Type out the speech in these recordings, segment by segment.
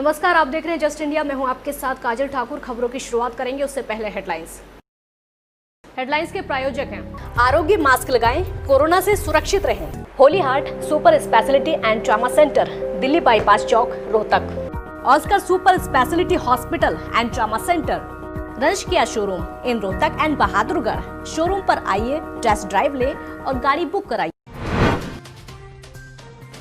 नमस्कार, आप देख रहे हैं जस्ट इंडिया। मैं हूं आपके साथ काजल ठाकुर। खबरों की शुरुआत करेंगे उससे पहले हेडलाइंस के प्रायोजक हैं आरोग्य मास्क लगाएं, कोरोना से सुरक्षित रहें। Holy Heart Super Speciality and Trauma Centre, Delhi Bypass Chowk, Rohtak. Oscar Super Speciality Hospital and Trauma Centre, रंश किया showroom in Rohtak and Bahadurgarh. Showroom पर आइए, टेस्ट ड्राइव ले और गाड़ी बुक कराइए।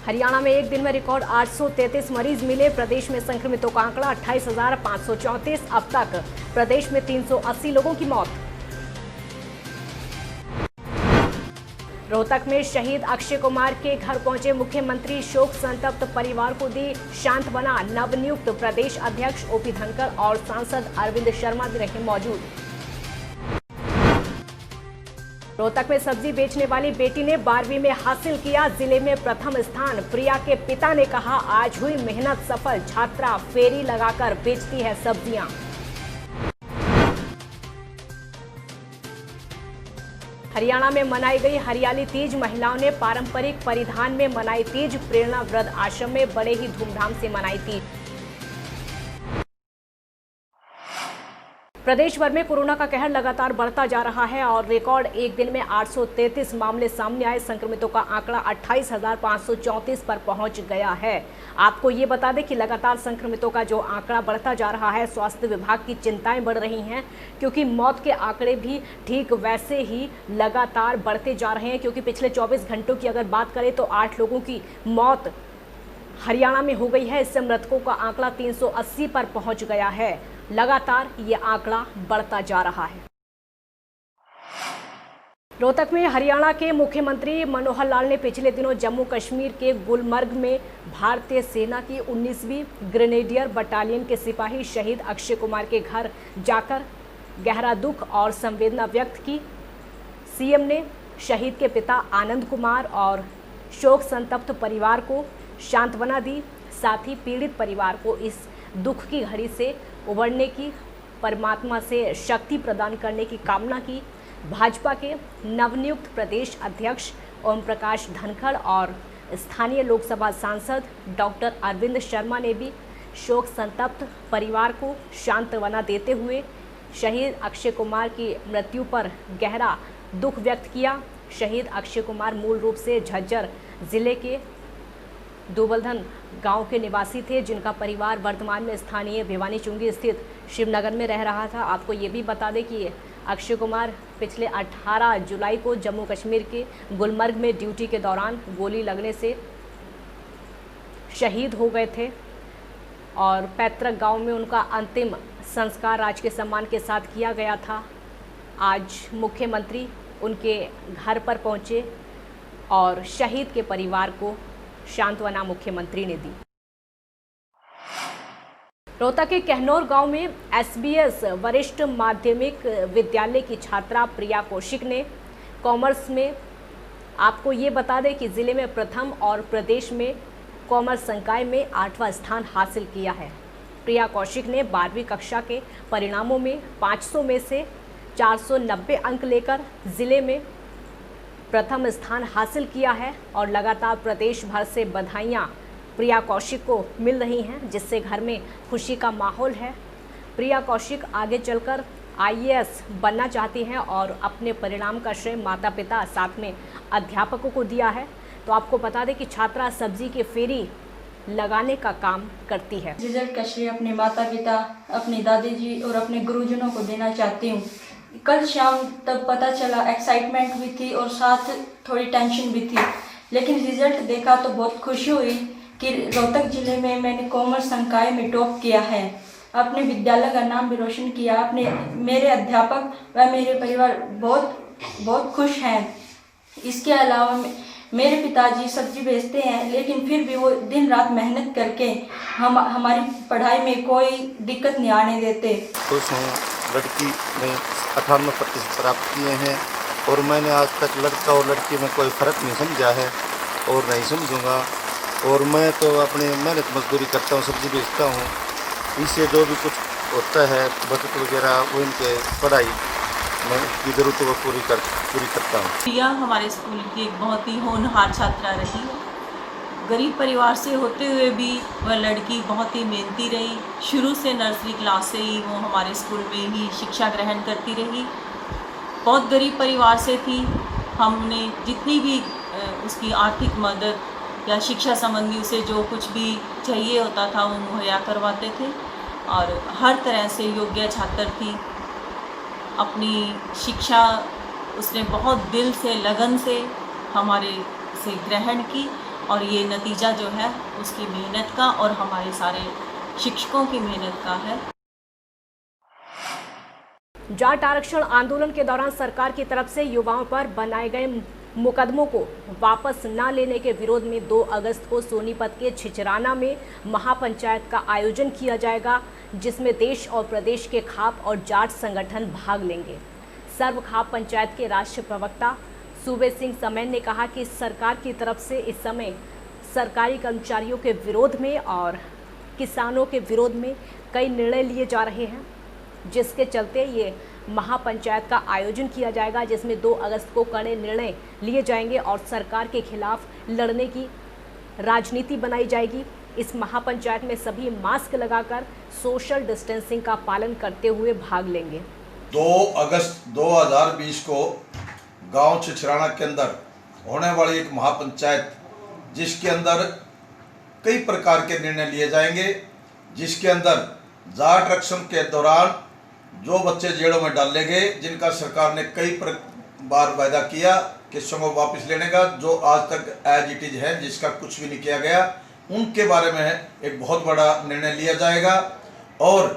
हरियाणा में एक दिन में रिकॉर्ड 833 मरीज मिले। प्रदेश में संक्रमितों का आंकड़ा 28,534। अब तक प्रदेश में 380 लोगों की मौत। रोहतक में शहीद अक्षय कुमार के घर पहुंचे मुख्यमंत्री। शोक संतप्त परिवार को दी सांत्वना। नवनियुक्त प्रदेश अध्यक्ष ओपी धनखड़ और सांसद अरविंद शर्मा भी रहे मौजूद। रोहतक में सब्जी बेचने वाली बेटी ने 12वीं में हासिल किया जिले में प्रथम स्थान। प्रिया के पिता ने कहा, आज हुई मेहनत सफल। छात्रा फेरी लगाकर बेचती है सब्जियां। हरियाणा में मनाई गई हरियाली तीज। महिलाओं ने पारंपरिक परिधान में मनाई तीज। प्रेरणा वृद्ध आश्रम में बड़े ही धूमधाम से मनाई तीज। प्रदेश भर में कोरोना का कहर लगातार बढ़ता जा रहा है और रिकॉर्ड एक दिन में 833 मामले सामने आए। संक्रमितों का आंकड़ा 28,534 पर पहुंच गया है। आपको ये बता दें कि लगातार संक्रमितों का जो आंकड़ा बढ़ता जा रहा है, स्वास्थ्य विभाग की चिंताएं बढ़ रही हैं, क्योंकि मौत के आंकड़े भी ठीक वैसे ही लगातार बढ़ते जा रहे हैं। क्योंकि पिछले 24 घंटों की अगर बात करें तो 8 लोगों की मौत हरियाणा में हो गई है। इससे मृतकों का आंकड़ा 380 पर पहुंच गया है। लगातार ये आंकड़ा बढ़ता जा रहा है। रोहतक में हरियाणा के मुख्यमंत्री मनोहर लाल ने पिछले दिनों जम्मू कश्मीर के गुलमर्ग में भारतीय सेना की 19वीं ग्रेनेडियर बटालियन के सिपाही शहीद अक्षय कुमार के घर जाकर गहरा दुख और संवेदना व्यक्त की। सीएम ने शहीद के पिता आनंद कुमार और शोक संतप्त परिवार को सांत्वना दी। साथ ही पीड़ित परिवार को इस दुख की घड़ी से उबरने की, परमात्मा से शक्ति प्रदान करने की कामना की। भाजपा के नवनियुक्त प्रदेश अध्यक्ष ओम प्रकाश धनखड़ और स्थानीय लोकसभा सांसद डॉक्टर अरविंद शर्मा ने भी शोक संतप्त परिवार को सांत्वना देते हुए शहीद अक्षय कुमार की मृत्यु पर गहरा दुख व्यक्त किया। शहीद अक्षय कुमार मूल रूप से झज्जर जिले के दोबलधन गांव के निवासी थे, जिनका परिवार वर्तमान में स्थानीय भिवानी चुंगी स्थित शिवनगर में रह रहा था। आपको ये भी बता दें कि अक्षय कुमार पिछले 18 जुलाई को जम्मू कश्मीर के गुलमर्ग में ड्यूटी के दौरान गोली लगने से शहीद हो गए थे और पैतृक गांव में उनका अंतिम संस्कार राज के सम्मान के साथ किया गया था। आज मुख्यमंत्री उनके घर पर पहुंचे और शहीद के परिवार को सांत्वना मुख्यमंत्री ने दी। रोहतक के कहनौर गांव में एसबीएस वरिष्ठ माध्यमिक विद्यालय की छात्रा प्रिया कौशिक ने कॉमर्स में, आपको ये बता दें कि जिले में प्रथम और प्रदेश में कॉमर्स संकाय में 8वां स्थान हासिल किया है। प्रिया कौशिक ने 12वीं कक्षा के परिणामों में 500 में से 490 अंक लेकर जिले में प्रथम स्थान हासिल किया है और लगातार प्रदेश भर से बधाइयाँ प्रिया कौशिक को मिल रही हैं, जिससे घर में खुशी का माहौल है। प्रिया कौशिक आगे चलकर आईएएस बनना चाहती हैं और अपने परिणाम का श्रेय माता पिता साथ में अध्यापकों को दिया है। तो आपको बता दें कि छात्रा सब्जी की फेरी लगाने का काम करती है। रिजल्ट का श्रेय अपने माता पिता, अपनी दादी जी और अपने गुरुजनों को देना चाहती हूँ। कल शाम तब पता चला, एक्साइटमेंट भी थी और साथ थोड़ी टेंशन भी थी, लेकिन रिजल्ट देखा तो बहुत खुशी हुई कि रोहतक जिले में मैंने कॉमर्स संकाय में टॉप किया है। अपने विद्यालय का नाम भी रोशन किया। अपने मेरे अध्यापक व मेरे परिवार बहुत खुश हैं। इसके अलावा मेरे पिताजी सब्जी बेचते हैं, लेकिन फिर भी वो दिन रात मेहनत करके हमारी पढ़ाई में कोई दिक्कत नहीं आने देते। खुश हूँ। लड़की ने 98% प्राप्त किए हैं और मैंने आज तक लड़का और लड़की में कोई फ़र्क नहीं समझा है और नहीं समझूंगा। और मैं तो अपनी मेहनत मजदूरी करता हूँ, सब्जी बेचता हूँ। इससे जो भी कुछ होता है बचत वगैरह, वो इनके पढ़ाई मैं की ज़रूरत वो पूरी करता हूँ। प्रिया हमारे स्कूल की एक बहुत ही होनहार छात्रा रही है। गरीब परिवार से होते हुए भी वह लड़की बहुत ही मेहनती रही। शुरू से नर्सरी क्लास से ही वो हमारे स्कूल में ही शिक्षा ग्रहण करती रही। बहुत गरीब परिवार से थी। हमने जितनी भी उसकी आर्थिक मदद या शिक्षा संबंधी उसे जो कुछ भी चाहिए होता था वो मुहैया करवाते थे और हर तरह से योग्य छात्र थी। अपनी शिक्षा उसने बहुत दिल से, लगन से हमारे से ग्रहण की और ये नतीजा जो है उसकी मेहनत का और हमारे सारे शिक्षकों की मेहनत का है। जाट आरक्षण आंदोलन के दौरान सरकार की तरफ से युवाओं पर बनाए गए मुकदमों को वापस न लेने के विरोध में 2 अगस्त को सोनीपत के छिचराना में महापंचायत का आयोजन किया जाएगा, जिसमें देश और प्रदेश के खाप और जाट संगठन भाग लेंगे। सर्व खाप पंचायत के राष्ट्रीय प्रवक्ता सूबे सिंह समेन ने कहा कि सरकार की तरफ से इस समय सरकारी कर्मचारियों के विरोध में और किसानों के विरोध में कई निर्णय लिए जा रहे हैं, जिसके चलते ये महापंचायत का आयोजन किया जाएगा, जिसमें 2 अगस्त को कड़े निर्णय लिए जाएंगे और सरकार के खिलाफ लड़ने की राजनीति बनाई जाएगी। इस महापंचायत में सभी मास्क लगाकर सोशल डिस्टेंसिंग का पालन करते हुए भाग लेंगे। 2 अगस्त 2020 को गांव छिछराना के अंदर होने वाली एक महापंचायत, जिसके अंदर कई प्रकार के निर्णय लिए जाएंगे, जिसके अंदर जाट आरक्षण के दौरान जो बच्चे जेलों में डाले गए, जिनका सरकार ने कई बार वायदा किया कि उसको वापस लेने का, जो आज तक एज इट इज है, जिसका कुछ भी नहीं किया गया, उनके बारे में एक बहुत बड़ा निर्णय लिया जाएगा। और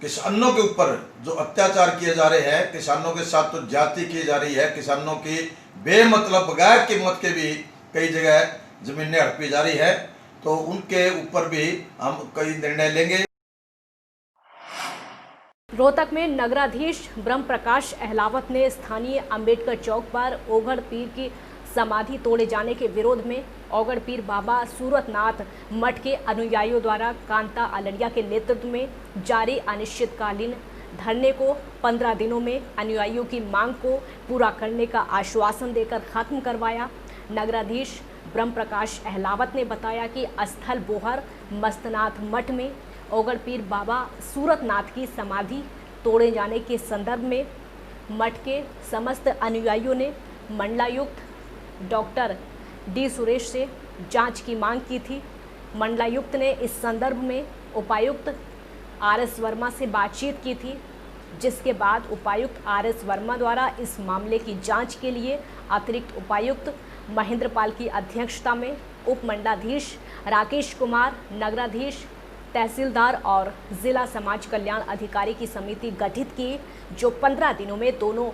किसानों के ऊपर जो अत्याचार किए जा रहे हैं, किसानों के साथ तो जाति की जा रही है, किसानों की बेमतलब बगैर कीमत के भी कई जगह जमीनें हड़पी जा रही है, तो उनके ऊपर भी हम कई निर्णय लेंगे। रोहतक में नगराधीश ब्रह्म प्रकाश अहलावत ने स्थानीय अंबेडकर चौक पर ओघड़ पीर की समाधि तोड़े जाने के विरोध में ओघड़ पीर बाबा सूरतनाथ मठ के अनुयायियों द्वारा कांता अलड़िया के नेतृत्व में जारी अनिश्चितकालीन धरने को 15 दिनों में अनुयायियों की मांग को पूरा करने का आश्वासन देकर खत्म करवाया। नगराधीश ब्रह्म प्रकाश अहलावत ने बताया कि स्थल बोहर मस्तनाथ मठ में ओघड़ पीर बाबा सूरतनाथ की समाधि तोड़े जाने के संदर्भ में मठ के समस्त अनुयायियों ने मंडलायुक्त डॉक्टर डी सुरेश से जांच की मांग की थी। मंडलायुक्त ने इस संदर्भ में उपायुक्त आर.एस. वर्मा से बातचीत की थी, जिसके बाद उपायुक्त आर.एस. वर्मा द्वारा इस मामले की जांच के लिए अतिरिक्त उपायुक्त महेंद्र पाल की अध्यक्षता में उप मंडलाधीश राकेश कुमार, नगराधीश, तहसीलदार और जिला समाज कल्याण अधिकारी की समिति गठित की, जो 15 दिनों में दोनों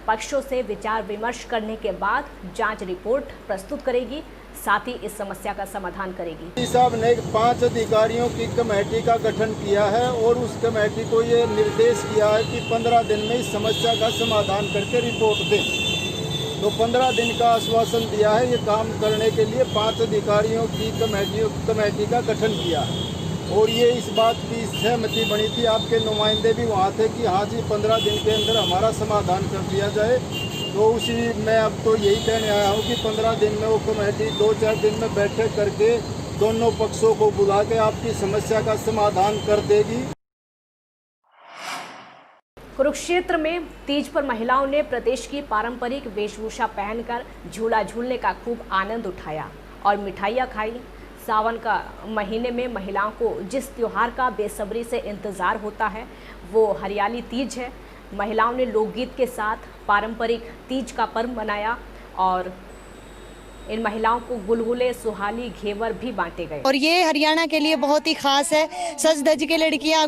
पक्षों से विचार विमर्श करने के बाद जांच रिपोर्ट प्रस्तुत करेगी, साथ ही इस समस्या का समाधान करेगी। साहब ने 5 अधिकारियों की कमेटी का गठन किया है और उस कमेटी को ये निर्देश किया है कि 15 दिन में इस समस्या का समाधान करके रिपोर्ट दें। तो 15 दिन का आश्वासन दिया है। ये काम करने के लिए 5 अधिकारियों की कमेटी का गठन किया है और ये इस बात की सहमति बनी थी, आपके नुमाइंदे भी वहाँ थे कि हाँ जी 15 दिन के अंदर हमारा समाधान कर दिया जाए। तो उसी मैं अब तो यही कहने आया हूँ कि 15 दिन में वो कमेटी 2-4 दिन में बैठक करके दोनों पक्षों को बुला के आपकी समस्या का समाधान कर देगी। कुरुक्षेत्र में तीज पर महिलाओं ने प्रदेश की पारंपरिक वेशभूषा पहनकर झूला झूलने का खूब आनंद उठाया और मिठाइयाँ खाई। सावन का महीने में महिलाओं को जिस त्योहार का बेसब्री से इंतज़ार होता है वो हरियाली तीज है। महिलाओं ने लोकगीत के साथ पारंपरिक तीज का पर्व मनाया और इन महिलाओं को गुलगुले, सुहाली, घेवर भी बांटे गए। और ये हरियाणा के लिए बहुत ही खास है। सज धज के लड़कियां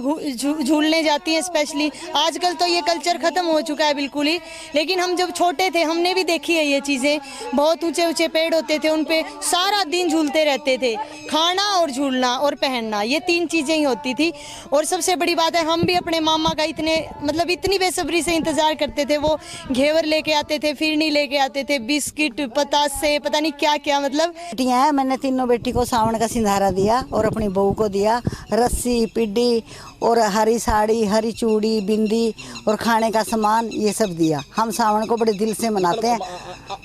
झूलने जाती हैं। स्पेशली आजकल तो ये कल्चर खत्म हो चुका है बिल्कुल ही, लेकिन हम जब छोटे थे हमने भी देखी है ये चीजें। बहुत ऊंचे ऊंचे पेड़ होते थे, उन पे सारा दिन झूलते रहते थे। खाना और झूलना और पहनना, ये 3 चीजें ही होती थी। और सबसे बड़ी बात है, हम भी अपने मामा का इतनी बेसब्री से इंतजार करते थे। वो घेवर लेके आते थे, फिरनी लेके आते थे, बिस्किट, पतासे, पता नहीं क्या क्या, मतलब बेटियां हैं, मैंने तीनों बेटी को सावन का सिंधारा दिया और अपनी बहू को दिया रस्सी, पिड्डी और हरी साड़ी, हरी चूड़ी, बिंदी और खाने का सामान, ये सब दिया। हम सावन को बड़े दिल से मनाते हैं।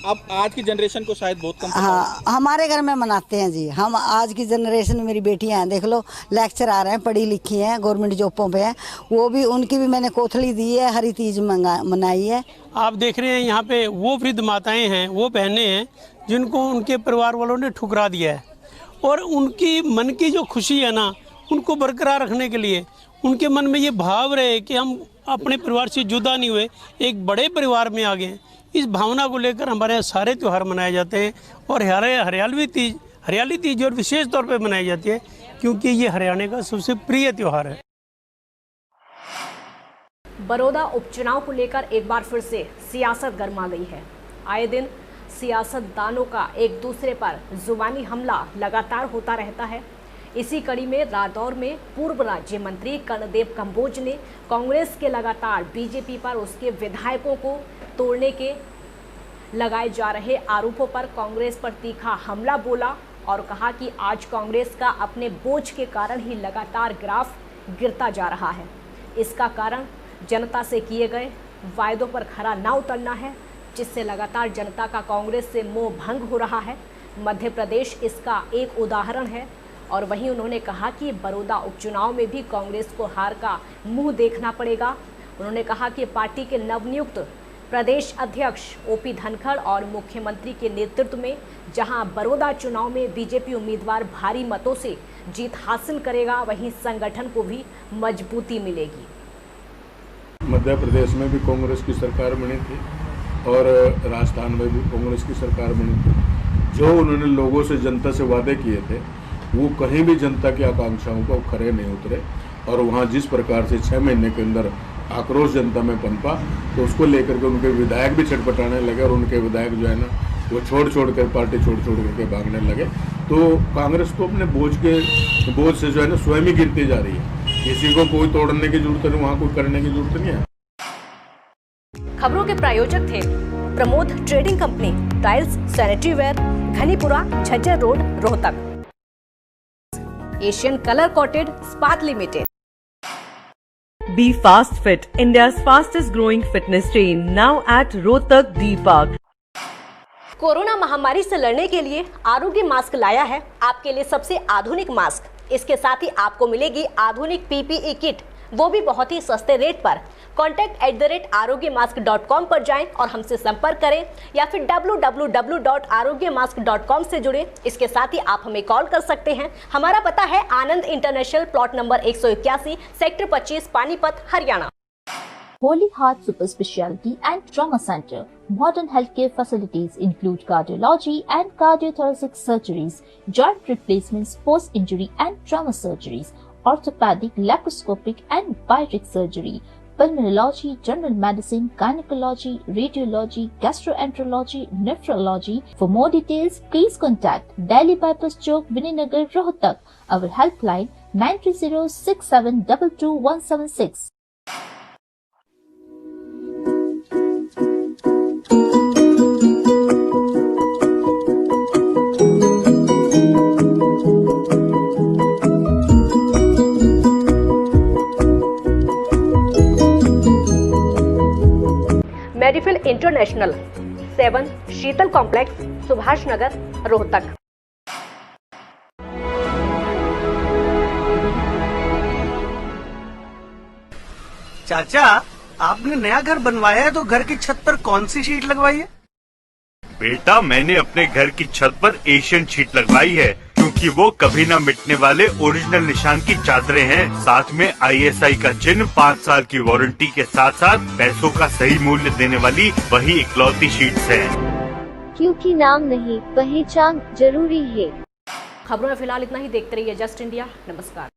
अब आज की जनरेशन को शायद बहुत कम। हाँ, हमारे घर में मनाते हैं जी। हम आज की जनरेशन में मेरी बेटियां हैं, देख लो लेक्चर आ रहे हैं, पढ़ी लिखी हैं, गवर्नमेंट जॉबों पे हैं, वो भी उनकी भी मैंने कोथली दी है, हरी तीज मनाई है। आप देख रहे हैं यहाँ पे वो वृद्ध माताएं हैं, वो बहनें हैं जिनको उनके परिवार वालों ने ठुकरा दिया है, और उनकी मन की जो खुशी है ना, उनको बरकरार रखने के लिए उनके मन में ये भाव रहे कि हम अपने परिवार से जुदा नहीं हुए, एक बड़े परिवार में आ गए। इस भावना को लेकर हमारे यहाँ सारे त्यौहार मनाए जाते हैं, और हरियाली तीज और विशेष तौर पे मनाई जाती है, क्योंकि ये हरियाणा का सबसे प्रिय त्यौहार है। बड़ौदा उपचुनाव को लेकर एक बार फिर से सियासत गर्मा गई है। आए दिन सियासतदानों का एक दूसरे पर जुबानी हमला लगातार होता रहता है। इसी कड़ी में रादौर में पूर्व राज्य मंत्री कर्णदेव कंबोज ने कांग्रेस के लगातार बीजेपी पर उसके विधायकों को तोड़ने के लगाए जा रहे आरोपों पर कांग्रेस पर तीखा हमला बोला और कहा कि आज कांग्रेस का अपने बोझ के कारण ही लगातार ग्राफ गिरता जा रहा है। इसका कारण जनता से किए गए वायदों पर खरा ना उतरना है, जिससे लगातार जनता का कांग्रेस से मोह भंग हो रहा है। मध्य प्रदेश इसका एक उदाहरण है। और वहीं उन्होंने कहा कि बड़ौदा उपचुनाव में भी कांग्रेस को हार का मुंह देखना पड़ेगा। उन्होंने कहा कि पार्टी के नवनियुक्त प्रदेश अध्यक्ष ओपी धनखड़ और मुख्यमंत्री के नेतृत्व में जहां बड़ौदा चुनाव में बीजेपी उम्मीदवार भारी मतों से जीत हासिल करेगा, वहीं संगठन को भी मजबूती मिलेगी। मध्य प्रदेश में भी कांग्रेस की सरकार बनी थी और राजस्थान में भी कांग्रेस की सरकार बनी थी। जो उन्होंने लोगों से, जनता से वादे किए थे, वो कहीं भी जनता की आकांक्षाओं को खरे नहीं उतरे। और वहाँ जिस प्रकार से 6 महीने के अंदर आक्रोश जनता में पनपा, तो उसको लेकर के उनके विधायक भी छटपटाने लगे और उनके विधायक जो है ना, वो छोड़ कर पार्टी छोड़ करके भागने लगे। तो कांग्रेस को अपने बोझ से जो है ना स्वयं ही गिरती जा रही है। किसी को कोई तोड़ने की जरूरत नहीं, वहाँ कोई करने की जरूरत नहीं है। खबरों के प्रायोजक थे Pramod Trading Company, tiles, sanitary ware, Ghanipura, Jhajjar road, Rohtak. Asian Colour Coated Ispat Limited. Be Fast Fit, India's fastest growing fitness chain, now at Rohtak D Park. Corona महामारी से लड़ने के लिए आरोग्य मास्क लाया है आपके लिए सबसे आधुनिक मास्क। इसके साथ ही आपको मिलेगी आधुनिक पीपीई किट, वो भी बहुत ही सस्ते रेट पर। contact@arogyamask.com पर जाएं और हमसे संपर्क करें, या फिर www.arogyamask.com से जुड़ें। इसके साथ ही आप हमें कॉल कर सकते हैं। हमारा पता है Anand International, plot number 181, sector 25, Panipat, Haryana. Holy Heart Super Speciality and Trauma Center. Modern healthcare facilities include cardiology and cardiothoracic surgeries, joint replacements, post-injury and trauma surgeries, orthopedic, laparoscopic and bariatric surgery, pulmonology, general medicine, gynecology, radiology, gastroenterology, nephrology. For more details, please contact Delhi Bypass Chowk, Vininagar, Rohtak. Our helpline 93067222176. Medifil International, 7 Sheetal complex, Subhash Nagar, Rohtak. चाचा, आपने नया घर बनवाया है तो घर की छत पर कौन सी शीट लगवाई है? बेटा, मैंने अपने घर की छत पर एशियन शीट लगवाई है, क्योंकि वो कभी न मिटने वाले ओरिजिनल निशान की चादरें हैं। साथ में ISI का चिन्ह, 5 साल की वारंटी के साथ साथ पैसों का सही मूल्य देने वाली वही इकलौती शीट्स हैं। क्योंकि नाम नहीं, पहचान जरूरी है। खबरों में फिलहाल इतना ही। देखते रहिए जस्ट इंडिया। नमस्कार।